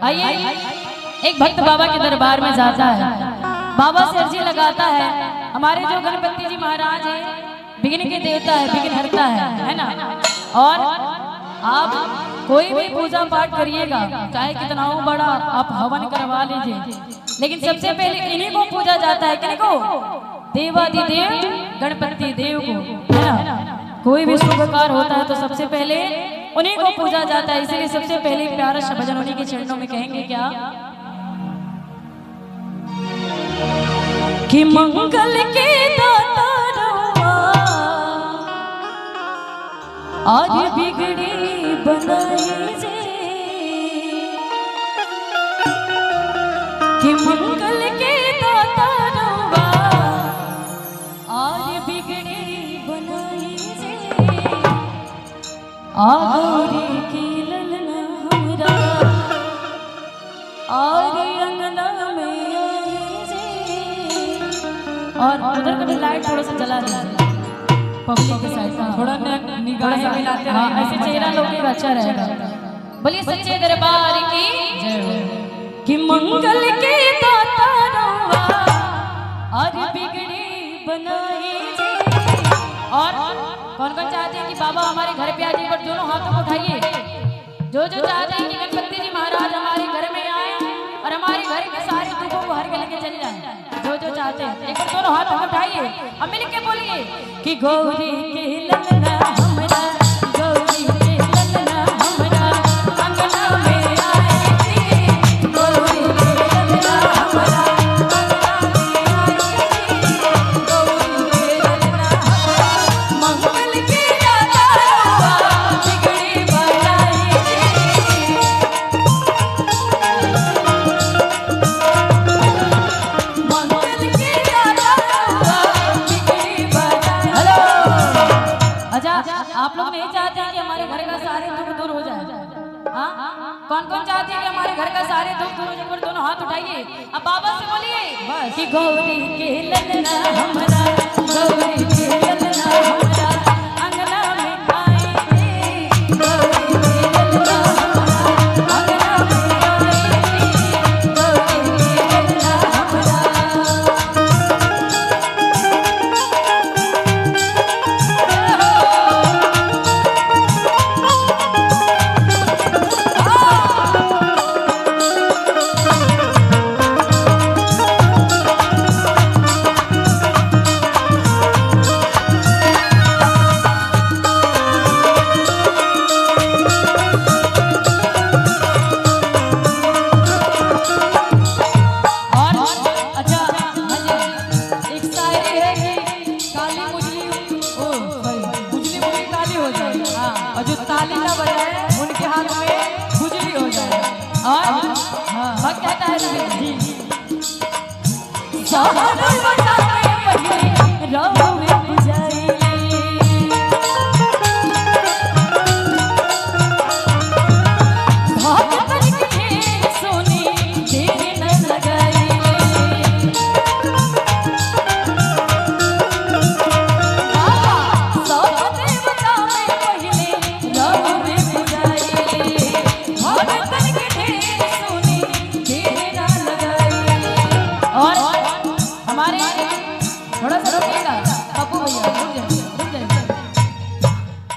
आइए, एक भक्त बाबा के दरबार में जाता है, बाबा से अर्जी लगाता है। हमारे जो गणपति जी महाराज हैं, विघ्न के देवता है, विघ्न हरता है ना। और आप कोई भी पूजा पाठ करिएगा, चाहे कितना हो बड़ा, आप हवन करवा लीजिए, लेकिन सबसे पहले इन्हीं को पूजा जाता है। किन्हीं को? देवादिदेव गणपति देव को, है ना। कोई भी शुभ कार्य होता है तो सबसे पहले उन्हीं को पूजा जाता है। इसलिए सबसे पहले प्यारा सा भजन उन्हीं के चरणों में कहेंगे क्या कि मंगल के दाता रहुआ आज बिगड़ी बनाई जे, कि मंगल के दाता रहुआ आज बिगड़ी बनाई जे, आगोरी की ललना हमरा और अंगना में आई जे। और उधर कभी लाइट थोड़ा सा जला दीजिए पब्लिक के साइड में, थोड़ा निगाहें मिलाते हैं, ऐसे चेहरा लोग का अच्छा रहेगा। बोलिए सच्चे दरबार की जय हो। कि मंगल के दाता रहुआ और बिगड़ी बनाई जे। और कौन कौन चाहते हैं कि बाबा हमारे घर पे आ जाइए, पर दोनों हाथों को उठाइए। जो जो चाहते हैं कि गणपति जी महाराज हमारे घर में आए और हमारे घर के सारे दुखों को हर के लेके चले जाए, जो जो चाहते हैं एक बार दोनों हाथों को उठाइए, अब मिल के बोलिए कि गौरी के ललना हमरा, गौरी के ललना हमरा अंगना में आए जी, गौरी के ललना हमरा अंगना में आए जी, गौरी के ललना हमरा मंगल के दाता रहुआ बिगड़ी बनाई जी। मंगल के दाता रहुआ बिगड़ी बनाई। हेलो, अच्छा आप लोग नहीं चाहते हैं कि हमारे घर का सारे दुख दूर हो जाए? हाँ, कौन कौन चाहते हैं कि हमारे घर का सारे दुख दूर हो जाए? पर दोनों हाथ उठाइए, अब बाबा से बोलिए कि गौरी के ललना हमरा, गौरी के ललना हमरा अंगना में आए जी, गौरी के ललना हमरा अंगना में आए जी, गौरी के ललना हमरा।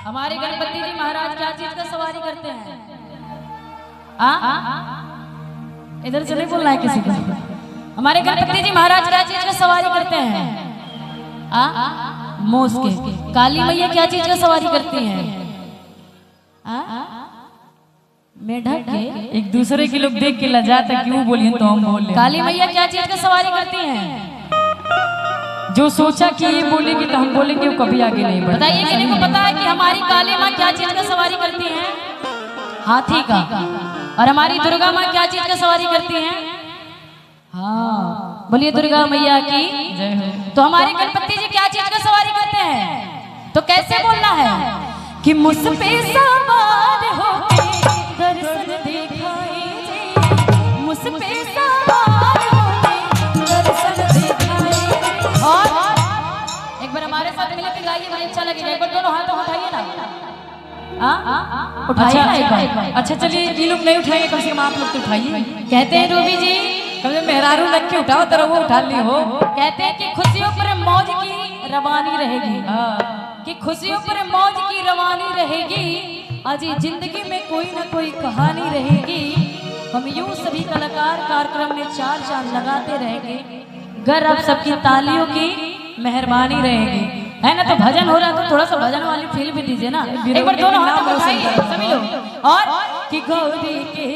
हमारे गणपति जी महाराज क्या चीज का सवारी करते हैं? इधर से नहीं बोलना है किसी को। हमारे गणपति जी महाराज क्या चीज का सवारी करते हैं? मोस के। काली मैया क्या चीज का सवारी करती हैं? मेढक के। एक दूसरे के लोग देख के लजाता क्यों बोलिए तो हम बोल। काली मैया क्या चीज का सवारी करती हैं? जो सोचा कि ये बोलेंगे तो हम बोलेंगे वो कभी आगे नहीं बढ़े। बताइए किसी को पता है कि हमारी काली माँ क्या चीज का सवारी करती हैं? हाथी का। और हमारी दुर्गा माँ क्या चीज का सवारी करती हैं? हाँ, बोलिए दुर्गा मैया की जय हो। तो हमारे गणपति जी क्या चीज का सवारी करते हैं? तो कैसे बोलना है कि मुझ पे सवार होके दर्शन दिखाई जी, मुझ पे सवार होके दर्शन दिखाई। और एक बार हमारे साथ मिलकर गाइए, बड़ा अच्छा लगेगा। एक बार दोनों हाथों उठाइए ना। उठाइए ना एक बार। अच्छा चलिए, ये लोग नहीं उठाएंगे, कम से कम आप लोग तो उठाइए। कहते हैं रूबी जी, कम से मेहरारू लग के उठाओ, तरह वो उठा ली हो। कहते हैं कि खुशियों पर मौज की रवानी रहेगी, कि खुशियों पर मौज की रवानी रहेगी, अजी जिंदगी में कोई ना कोई कहानी रहेगी। हम यूं सभी कलाकार कार्यक्रम में चार चांद लगाते रहेंगे, घर अब सबकी तालियों की मेहरबानी रहेगी, है ना। तो भजन हो रहा है तो थोड़ा सा भजन वाली फील भी दीजिए ना, एक बार दोनों हाथ उठाइए सभी लोग। और कि गौरी के